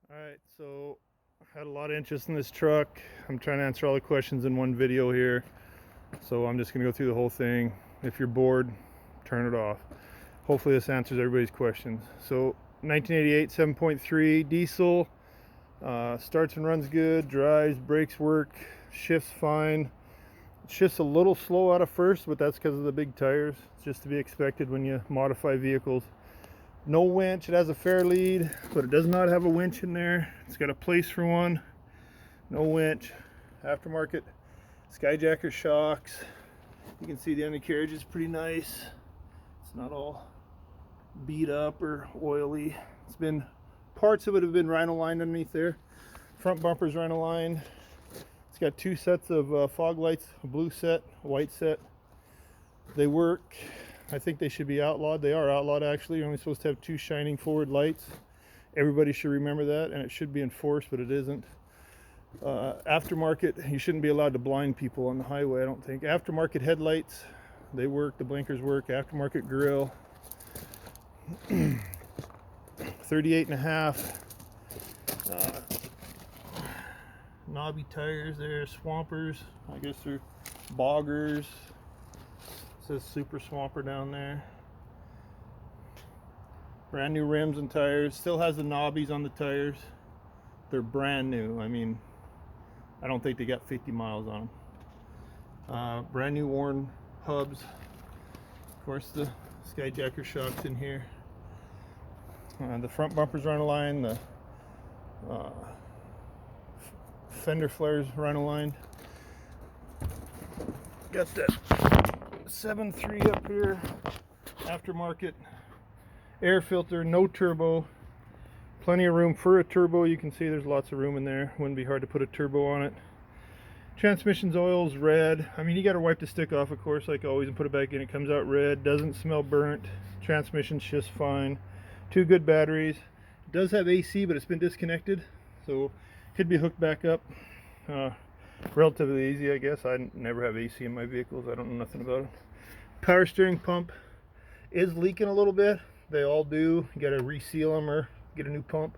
Alright, so I had a lot of interest in this truck. I'm trying to answer all the questions in one video here. So I'm just going to go through the whole thing. If you're bored, turn it off. Hopefully this answers everybody's questions. So 1988 7.3 diesel, starts and runs good, drives, brakes work, shifts fine. It shifts a little slow out of first, but that's because of the big tires. It's just to be expected when you modify vehicles. No winch. It has a fair lead, but it does not have a winch in there. It's got a place for one. No winch. Aftermarket Skyjacker shocks. You can see the undercarriage is pretty nice. It's not all beat up or oily. It's been, parts of it have been rhino lined underneath there. Front bumper's rhino lined. It's got two sets of fog lights, a blue set, a white set. They work. I think they should be outlawed. They are outlawed actually. You're only supposed to have two shining forward lights. Everybody should remember that, and it should be enforced, but it isn't. Aftermarket, you shouldn't be allowed to blind people on the highway, I don't think. Aftermarket headlights, they work, the blinkers work. Aftermarket grille. 38 and a half. Knobby tires there, Swampers. I guess they're boggers. Says Super Swamper down there. Brand new rims and tires. Still has the knobbies on the tires. They're brand new. I mean, I don't think they got 50 miles on them. Brand new worn hubs. Of course, the Skyjacker shocks in here. The front bumpers run a line. The fender flares run a line. Got that 7.3 up here, aftermarket air filter, no turbo, plenty of room for a turbo. You can see there's lots of room in there. Wouldn't be hard to put a turbo on it. Transmission's oil's red. I mean, you got to wipe the stick off, of course, like always, and put it back in. It comes out red. Doesn't smell burnt. Transmission's just fine. Two good batteries. It does have AC, but it's been disconnected, so could be hooked back up. Relatively easy, I guess. I never have AC in my vehicles. I don't know nothing about it. Power steering pump is leaking a little bit. They all do. You got to reseal them or get a new pump.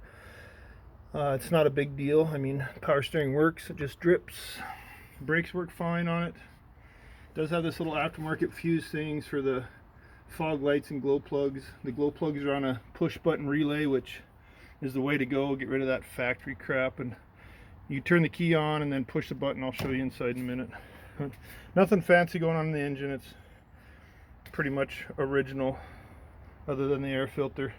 It's not a big deal. I mean, power steering works. It just drips. Brakes work fine on it. It does have this little aftermarket fuse things for the fog lights and glow plugs. The glow plugs are on a push button relay, which is the way to go. Get rid of that factory crap, and you turn the key on and then push the button. I'll show you inside in a minute. Nothing fancy going on in the engine. It's pretty much original, other than the air filter.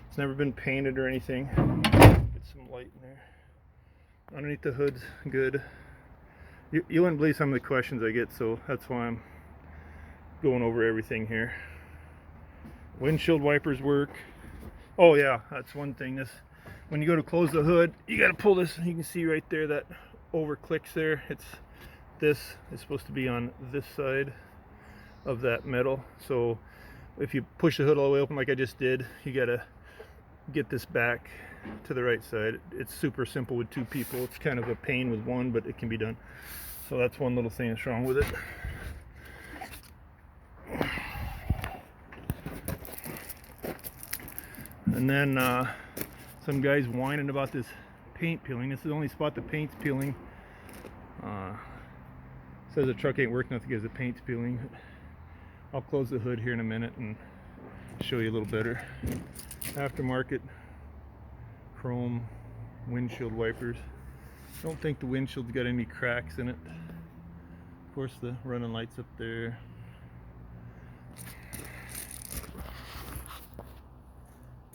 It's never been painted or anything. Get some light in there. Underneath the hood's good. You wouldn't believe some of the questions I get, so that's why I'm going over everything here. Windshield wipers work. Oh yeah, that's one thing. This, when you go to close the hood, you got to pull this. You can see right there that over clicks there. This is supposed to be on this side of that metal. So if you push the hood all the way open like I just did, you got to get this back to the right side. It's super simple with two people. It's kind of a pain with one, but it can be done. So that's one little thing that's wrong with it. And then some guys whining about this paint peeling. This is the only spot the paint's peeling. Says the truck ain't worth nothing because the paint's peeling. I'll close the hood here in a minute and show you a little better. Aftermarket chrome windshield wipers. Don't think the windshield's got any cracks in it. Of course, the running lights up there.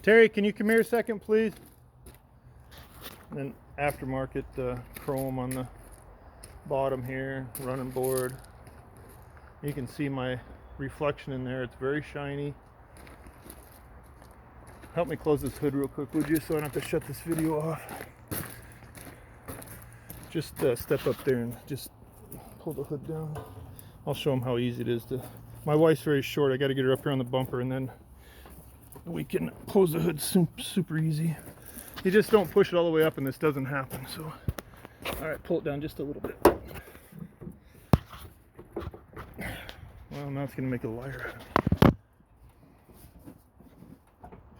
Terry, can you come here a second, please? And then aftermarket chrome on the bottom here, running board. You can see my reflection in there. It's very shiny. Help me close this hood real quick, would you, so I don't have to shut this video off. Just step up there and just pull the hood down. I'll show them how easy it is to. My wife's very short. I got to get her up here on the bumper, and then we can close the hood super easy. You just don't push it all the way up, and this doesn't happen. So, all right, pull it down just a little bit. Well, now it's going to make a liar.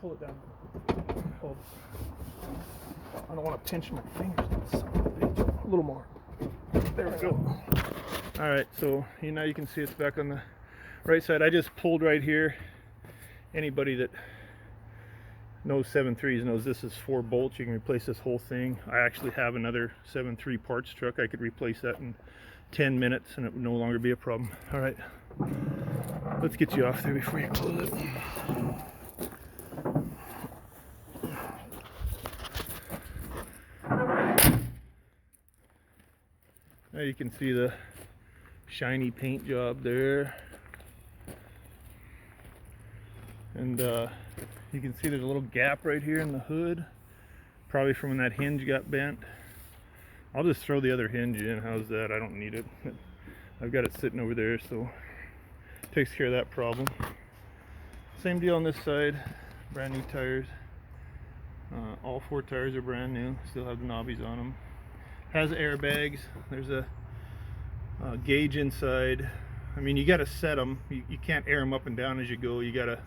Pull it down. Hold. I don't want to pinch my fingers. Son of a bitch. A little more. There we go. All right, so now you can see it's back on the right side. I just pulled right here. Anybody that knows 7.3s knows this is 4 bolts. You can replace this whole thing. I actually have another 7.3 parts truck. I could replace that in 10 minutes and it would no longer be a problem. All right, let's get you off there before you close it. Now you can see the shiny paint job there, and you can see there's a little gap right here in the hood, probably from when that hinge got bent. I'll just throw the other hinge in. How's that? I don't need it. I've got it sitting over there, so it takes care of that problem. Same deal on this side. Brand new tires. All 4 tires are brand new. Still have the knobbies on them. Has airbags. There's a gauge inside. I mean, you got to set them. You can't air them up and down as you go. You got to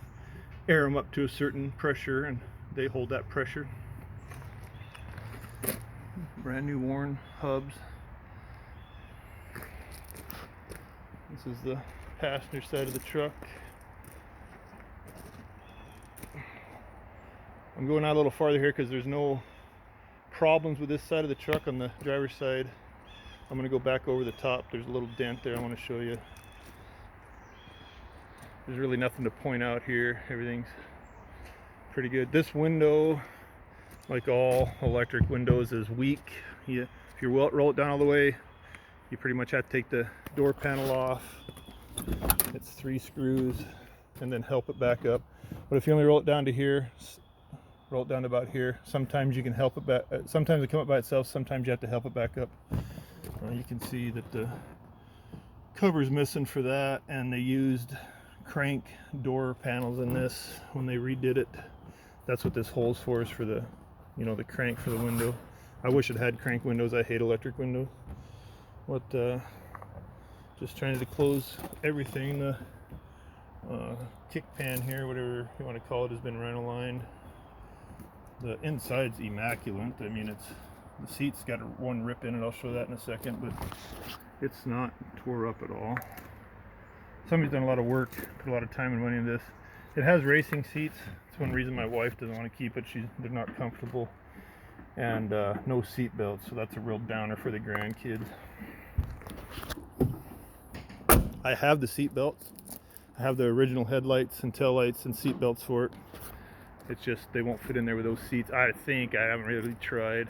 air them up to a certain pressure, and they hold that pressure. Brand new worn hubs. This is the passenger side of the truck. I'm going out a little farther here because there's no problems with this side of the truck. On the driver's side, I'm going to go back over the top. There's a little dent there I want to show you. There's really nothing to point out here. Everything's pretty good. This window, like all electric windows, is weak. If you roll it down all the way, you pretty much have to take the door panel off. It's 3 screws and then help it back up. But if you only roll it down to here, roll it down to about here, sometimes you can help it back. Sometimes it come up by itself, sometimes you have to help it back up. You can see that the cover's missing for that, and they used crank door panels in this when they redid it. That's what this hole's for, is for the, the crank for the window. I wish it had crank windows. I hate electric windows. Just trying to close everything. The kick pan here, whatever you want to call it, has been rhino lined. The inside's immaculate. I mean, the seat's got one rip in it. I'll show that in a second, but it's not tore up at all. Somebody's done a lot of work, put a lot of time and money in this. It has racing seats. It's one reason my wife doesn't want to keep it. They're not comfortable, and no seat belts, so that's a real downer for the grandkids. I have the seat belts. I have the original headlights and tail lights and seat belts for it. It's just they won't fit in there with those seats. I think. I haven't really tried.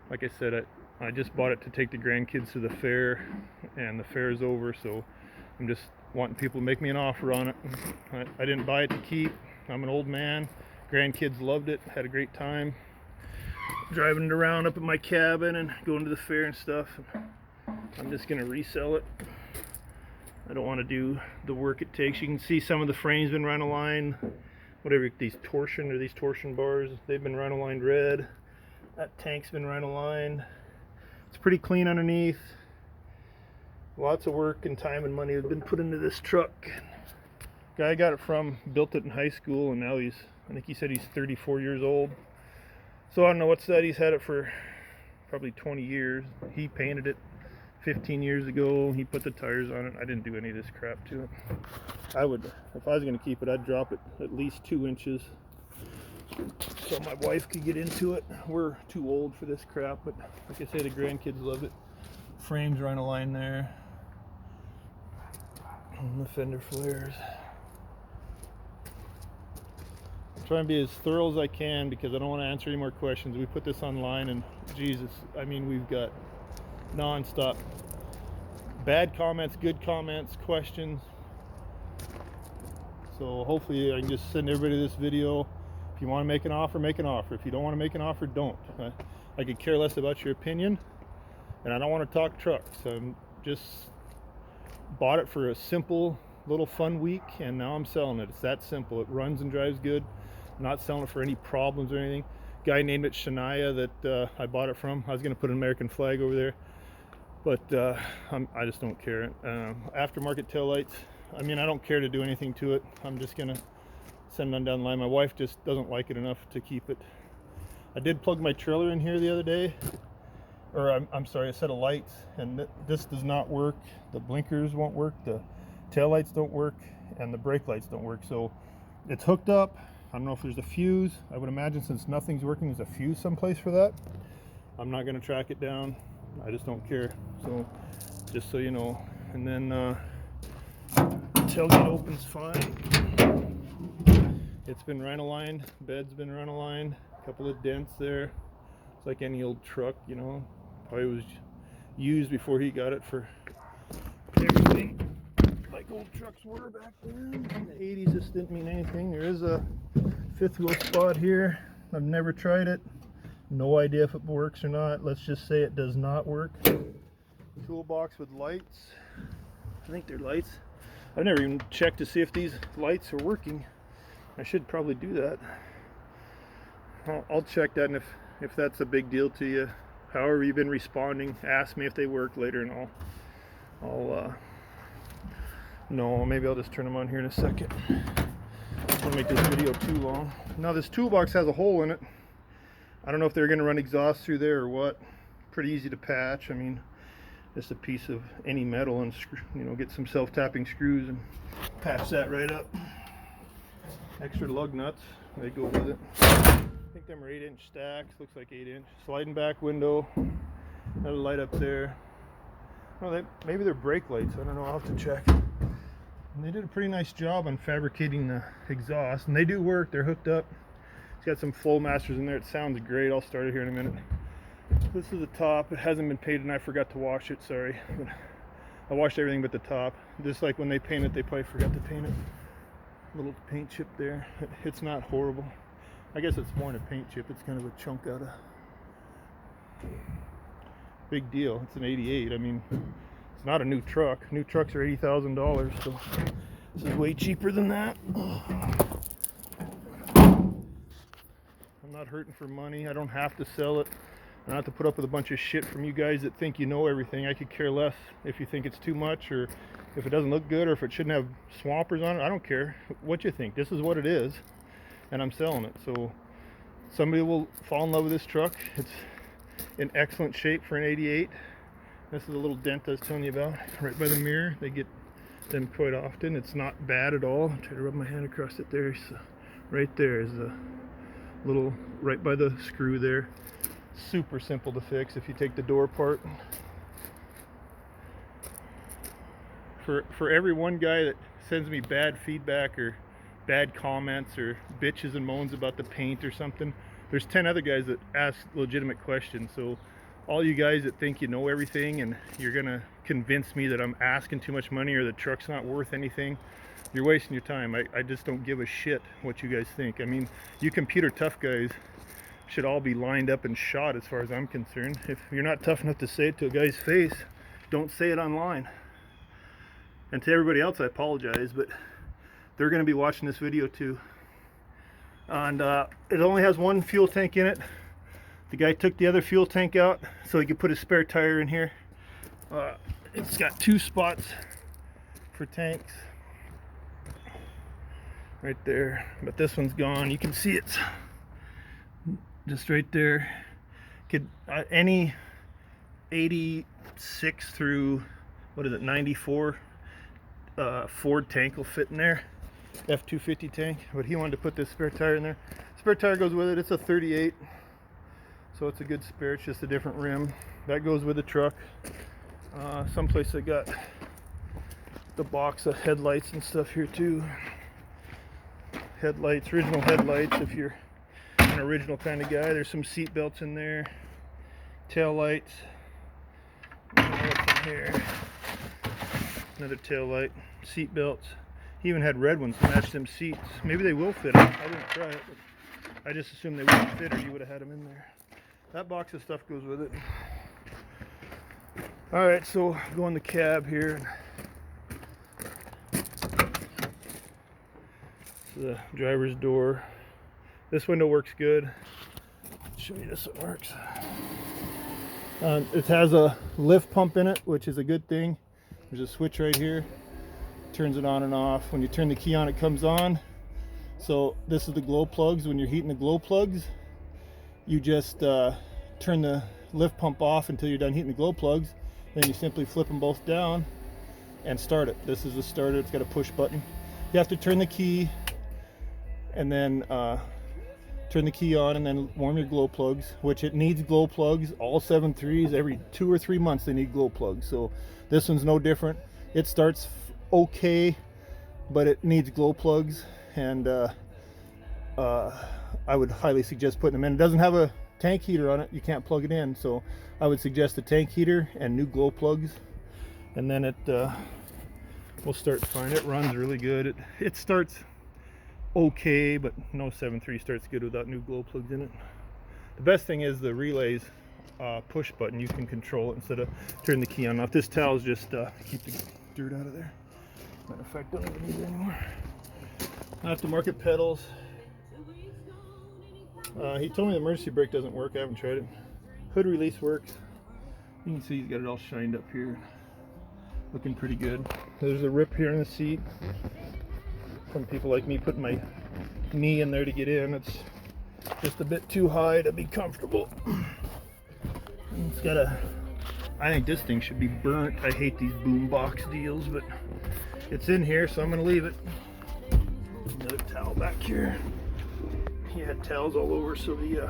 Like I said, I just bought it to take the grandkids to the fair, and the fair is over, so I'm just wanting people to make me an offer on it. I didn't buy it to keep. I'm an old man. Grandkids loved it. Had a great time driving it around up at my cabin and going to the fair and stuff. I'm just going to resell it. I don't want to do the work it takes. You can see some of the frames been rhino lined. Whatever, these torsion bars, they've been rhino lined red. That tank's been rhino lined. It's pretty clean underneath. Lots of work and time and money has been put into this truck. Guy I got it from built it in high school, and now I think he said he's 34 years old. So I don't know what's that. He's had it for probably 20 years. He painted it 15 years ago. He put the tires on it. I didn't do any of this crap to it. If I was going to keep it, I'd drop it at least 2 inches so my wife could get into it. We're too old for this crap, but like I say, the grandkids love it. Frames rhino line there. And the fender flares. I'm trying to be as thorough as I can because I don't want to answer any more questions. We put this online, and Jesus, I mean, we've got non-stop bad comments, good comments, questions. So hopefully I can just send everybody this video. If you want to make an offer, make an offer. If you don't want to make an offer, don't. I could care less about your opinion, and I don't want to talk trucks. I'm just bought it for a simple little fun week, and now I'm selling it. It's that simple. It runs and drives good. I'm not selling it for any problems or anything. Guy named it Shania that I bought it from. I was going to put an American flag over there, but I just don't care. Aftermarket taillights, I mean, I don't care to do anything to it. I'm just going to send them down the line. My wife just doesn't like it enough to keep it. I did plug my trailer in here the other day, or I'm sorry, a set of lights, and this does not work. The blinkers won't work, the tail lights don't work, and the brake lights don't work. So it's hooked up. I don't know if there's a fuse. I would imagine since nothing's working, there's a fuse someplace for that. I'm not going to track it down. I just don't care. So just so you know. And then tailgate opens fine. It's been rhino-lined. Bed's been rhino-lined. A couple of dents there. It's like any old truck, you know. Probably was used before he got it for everything, like old trucks were back then. In the 80s, this didn't mean anything. There is a fifth wheel spot here. I've never tried it. No idea if it works or not. Let's just say it does not work. Toolbox with lights. I think they're lights. I've never even checked to see if these lights are working. I should probably do that. I'll check that, and if that's a big deal to you, however you've been responding, ask me if they work later, and I'll no, maybe I'll just turn them on here in a second. I don't want to make this video too long. Now this toolbox has a hole in it. I don't know if they're going to run exhaust through there or what. Pretty easy to patch. I mean, just a piece of any metal and you know, get some self-tapping screws and patch that right up. Extra lug nuts, they go with it. I think them are 8-inch stacks. Looks like 8-inch. Sliding back window. Another light up there. Oh, maybe they're brake lights. I don't know. I'll have to check. And they did a pretty nice job on fabricating the exhaust, and they do work. They're hooked up. It's got some flow masters in there. It sounds great. I'll start it here in a minute. This is the top. It hasn't been painted, and I forgot to wash it. Sorry, but I washed everything but the top. Just like when they paint it, they probably forgot to paint it. Little paint chip there. It's not horrible. I guess it's more than a paint chip. It's kind of a chunk out of. Big deal. It's an 88. I mean, it's not a new truck. New trucks are $80,000, so this is way cheaper than that. I'm not hurting for money. I don't have to sell it. I don't have to put up with a bunch of shit from you guys that think you know everything. I could care less if you think it's too much, or if it doesn't look good, or if it shouldn't have swampers on it. I don't care what you think. This is what it is, and I'm selling it. So somebody will fall in love with this truck. It's in excellent shape for an 88. This is a little dent I was telling you about right by the mirror. They get them quite often. It's not bad at all. I'll try to rub my hand across it there. So right there is a little, right by the screw there. Super simple to fix if you take the door apart. For every one guy that sends me bad feedback or bad comments or bitches and moans about the paint or something, there's 10 other guys that ask legitimate questions. So all you guys that think you know everything and you're gonna convince me that I'm asking too much money or the truck's not worth anything, you're wasting your time. I just don't give a shit what you guys think. I mean, you computer tough guys should all be lined up and shot as far as I'm concerned. If you're not tough enough to say it to a guy's face, don't say it online. And to everybody else, I apologize, but they're going to be watching this video too. And it only has one fuel tank in it. The guy took the other fuel tank out so he could put his spare tire in here. It's got 2 spots for tanks right there, but this one's gone. You can see it's just right there. Could any 86 through, what is it, 94 Ford tank will fit in there, F-250 tank, but he wanted to put this spare tire in there. Spare tire goes with it. It's a 38, so it's a good spare. It's just a different rim. That goes with the truck. Someplace I got the box of headlights and stuff here too. Headlights, original headlights if you're an original kind of guy. There's some seat belts in there, tail lights. What's in here? Another tail light, seat belts. He even had red ones to match them seats. Maybe they will fit. I didn't try it, but I just assumed they wouldn't fit, or you would have had them in there. That box of stuff goes with it. All right, so go in the cab here. The driver's door. This window works good. I'll show you this one works. It has a lift pump in it, which is a good thing. There's a switch right here. Turns it on and off. When you turn the key on, it comes on. So this is the glow plugs. When you're heating the glow plugs, you just turn the lift pump off until you're done heating the glow plugs. Then you simply flip them both down and start it. This is the starter. It's got a push button. You have to turn the key and then turn the key on and then warm your glow plugs, which it needs glow plugs. All 7.3s, every 2 or 3 months they need glow plugs. So this one's no different. It starts okay, but it needs glow plugs, and I would highly suggest putting them in. It doesn't have a tank heater on it. You can't plug it in, so I would suggest a tank heater and new glow plugs, and then it will start fine. It runs really good. It starts okay, but no 7.3 starts good without new glow plugs in it. The best thing is the relays push button. You can control it instead of turning the key on and off. This towel is just keep the dirt out of there. Matter of fact, don't even need it anymore. Aftermarket pedals. He told me the emergency brake doesn't work. I haven't tried it. Hood release works. You can see he's got it all shined up here. Looking pretty good. There's a rip here in the seat. Some people like me putting my knee in there to get in. It's just a bit too high to be comfortable. And it's got a, I think this thing should be burnt. I hate these boom box deals, but it's in here, so I'm gonna leave it. Another towel back here. He had towels all over so the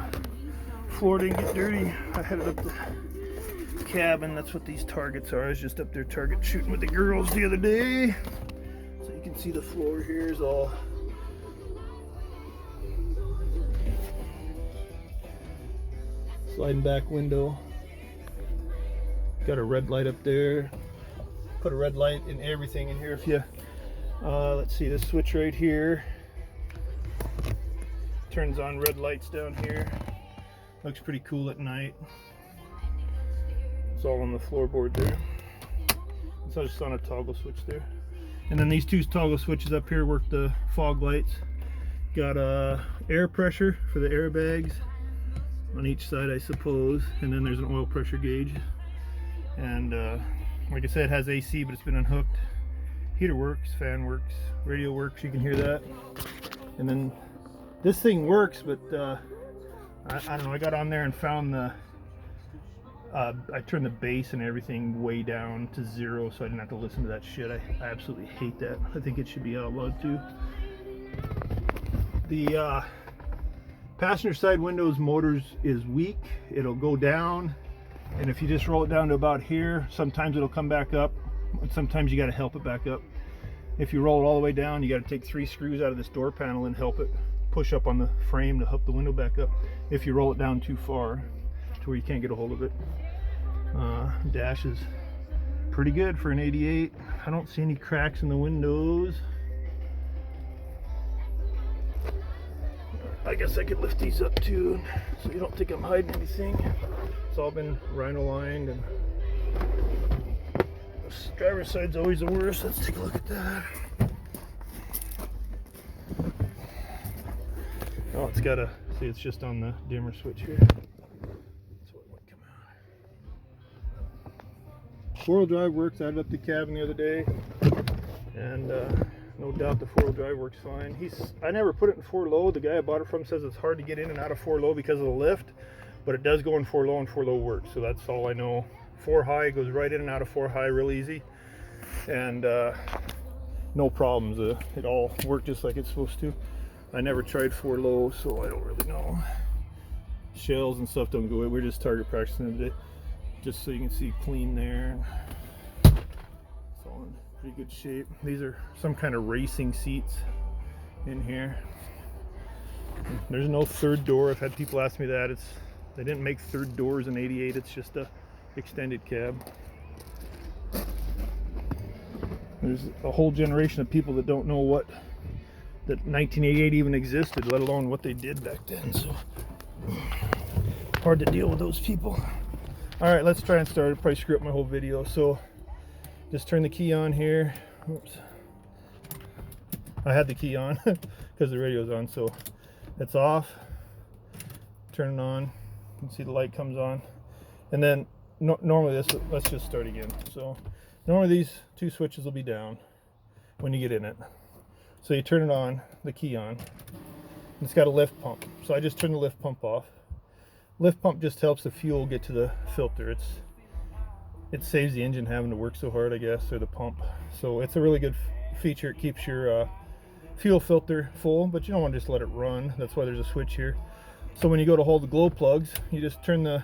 floor didn't get dirty. I headed up the cabin. That's what these targets are. I was just up there target shooting with the girls the other day. So you can see the floor here is all sliding back window. Got a red light up there. Put a red light in everything in here. If you let's see, this switch right here turns on red lights down here. Looks pretty cool at night. It's all on the floorboard there. It's just on a toggle switch there. And then these two toggle switches up here work the fog lights. Got air pressure for the airbags on each side, I suppose. And then there's an oil pressure gauge. And like I said, it has AC, but it's been unhooked. Heater works, fan works, radio works, you can hear that. And then this thing works, but I don't know, I got on there and found the, I turned the bass and everything way down to 0 so I didn't have to listen to that shit. I absolutely hate that. I think it should be outlawed too. The passenger side windows motors is weak. It'll go down, and if you just roll it down to about here, sometimes it'll come back up, and sometimes you got to help it back up. If you roll it all the way down, you got to take 3 screws out of this door panel and help it push up on the frame to hook the window back up. If you roll it down too far to where you can't get a hold of it. Dash is pretty good for an 88. I don't see any cracks in the windows. I guess I could lift these up too, so you don't think I'm hiding anything. It's all been rhino lined, and the driver's side's always the worst. Let's take a look at that. Oh, it's got a, see, it's just on the dimmer switch here. That's what might come out. 4-wheel drive works. I added up the cabin the other day, and no doubt the 4-wheel drive works fine. I never put it in 4-low. The guy I bought it from says it's hard to get in and out of 4-low because of the lift, but it does go in 4-low, and 4-low works. So that's all I know. 4-high goes right in and out of 4-high real easy, and no problems. It all worked just like it's supposed to. I never tried 4-low, so I don't really know. Shells and stuff don't go away. We're just target practicing today, just so you can see clean there. It's all in pretty good shape. These are some kind of racing seats in here. There's no third door. I've had people ask me that. They didn't make third doors in 88. It's just a extended cab. There's a whole generation of people that don't know that 1988 even existed, let alone what they did back then. So hard to deal with those people. All right, let's try and start. I'll probably screw up my whole video. So just turn the key on here. Oops. I had the key on because the radio's on, so it's off. Turn it on. You can see the light comes on, and then normally let's just start again. So normally these 2 switches will be down when you get in it. So you turn it on, the key on. It's got a lift pump. So I just turned the lift pump off. Lift pump just helps the fuel get to the filter. It saves the engine having to work so hard, I guess, or the pump. So it's a really good feature. It keeps your fuel filter full, but you don't want to just let it run. That's why there's a switch here. So when you go to hold the glow plugs, you just turn the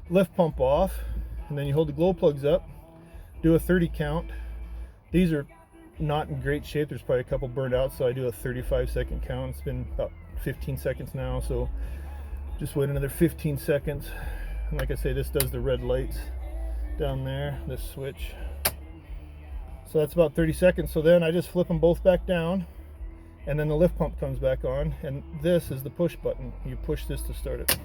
lift pump off, and then you hold the glow plugs up, do a 30 count. These are not in great shape. There's probably a couple burned out, so I do a 35-second count. It's been about 15 seconds now, so just wait another 15 seconds. And like I say, this does the red lights down there, this switch. So that's about 30 seconds. So then I just flip them both back down, and then the lift pump comes back on, and this is the push button. You push this to start it.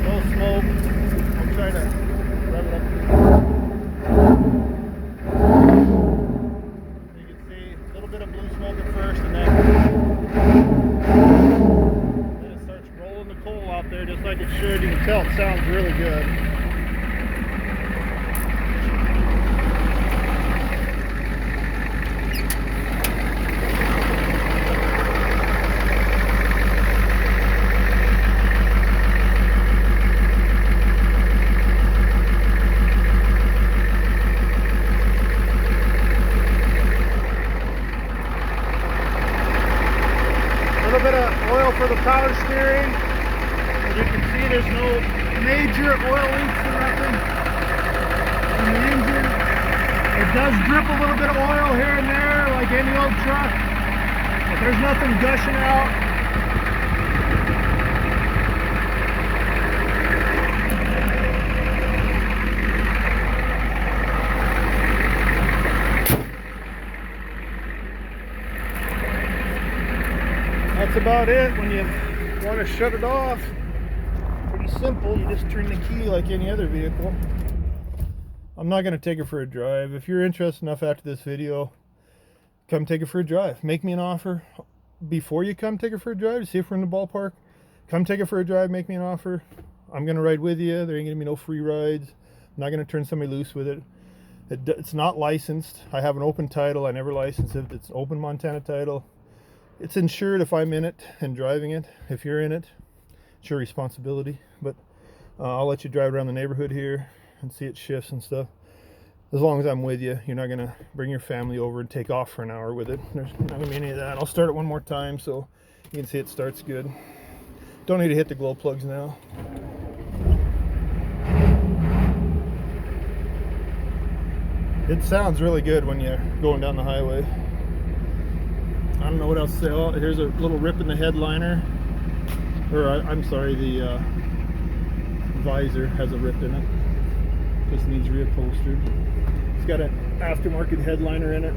No smoke. I'm trying to rev it up. You can see a little bit of blue smoke at first, and then it starts rolling the coal out there just like it should. You can tell it sounds really good. A little bit of oil for the power steering. As you can see, there's no major oil leaks or nothing in the engine. It does drip a little bit of oil here and there like any old truck, but there's nothing gushing out. That's about it. When you want to shut it off, pretty simple. You just turn the key like any other vehicle. I'm not going to take it for a drive. If you're interested enough after this video, come take it for a drive. Make me an offer before you come take it for a drive to see if we're in the ballpark. Come take it for a drive, make me an offer. I'm going to ride with you. There ain't going to be no free rides. I'm not going to turn somebody loose with it. It's not licensed. I have an open title. I never license it. It's open Montana title. It's insured if I'm in it and driving it. If you're in it, it's your responsibility. But I'll let you drive around the neighborhood here and see it shifts and stuff. As long as I'm with you, you're not going to bring your family over and take off for an hour with it. There's not going to be any of that. I'll start it one more time so you can see it starts good. Don't need to hit the glow plugs now. It sounds really good when you're going down the highway. I don't know what else to say. Oh, here's a little rip in the headliner. Or, I'm sorry, the visor has a rip in it. Just needs reupholstered. It's got an aftermarket headliner in it.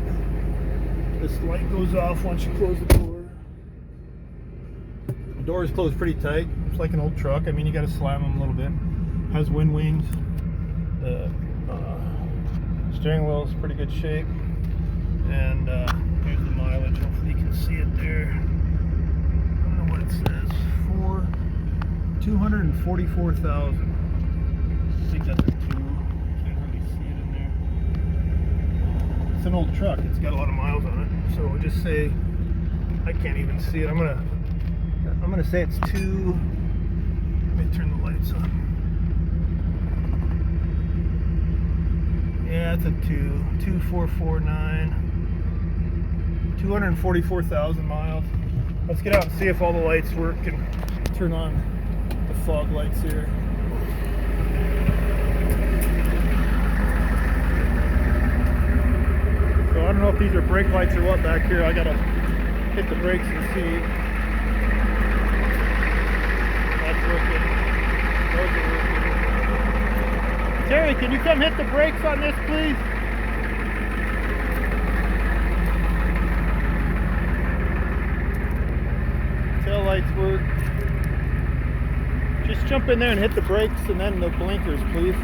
This light goes off once you close the door. The door is closed pretty tight. It's like an old truck. I mean, you got to slam them a little bit. Has wind wings. The steering wheel is pretty good shape. And here's the mileage. Hopefully you can see it there. I don't know what it says. 244,000. I think that's a 2. Can't really see it in there. It's an old truck. It's got a lot of miles on it. So we'll just say, I can't even see it. I'm gonna say it's 2. Let me turn the lights on. Yeah, it's a 22449. 244,000 miles. Let's get out and see if all the lights work and turn on the fog lights here. So I don't know if these are brake lights or what back here. I gotta hit the brakes and see. That's working. Those are working. Terry, can you come hit the brakes on this, please? Tail lights work. Just jump in there and hit the brakes and then the blinkers, please.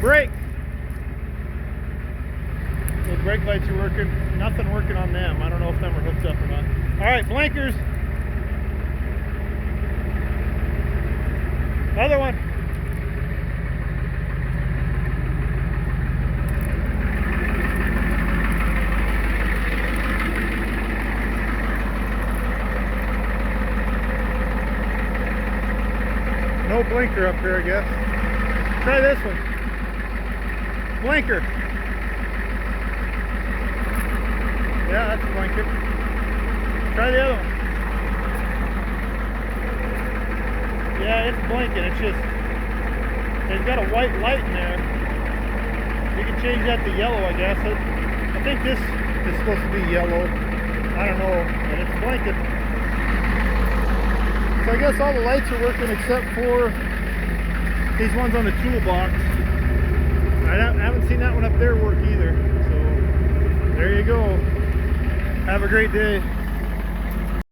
Brake. The brake lights are working. Nothing working on them. I don't know if them are hooked up or right, blinkers. Other one. No blinker up here, I guess. Try this one. Blinker. Yeah, that's a blinker. Try the other one. Yeah, it's blinking. It's just, it's got a white light in there. You can change that to yellow, I guess. I think this is supposed to be yellow. I don't know, but it's blinking. So I guess all the lights are working except for these ones on the toolbox. I haven't seen that one up there work either. So there you go. Have a great day.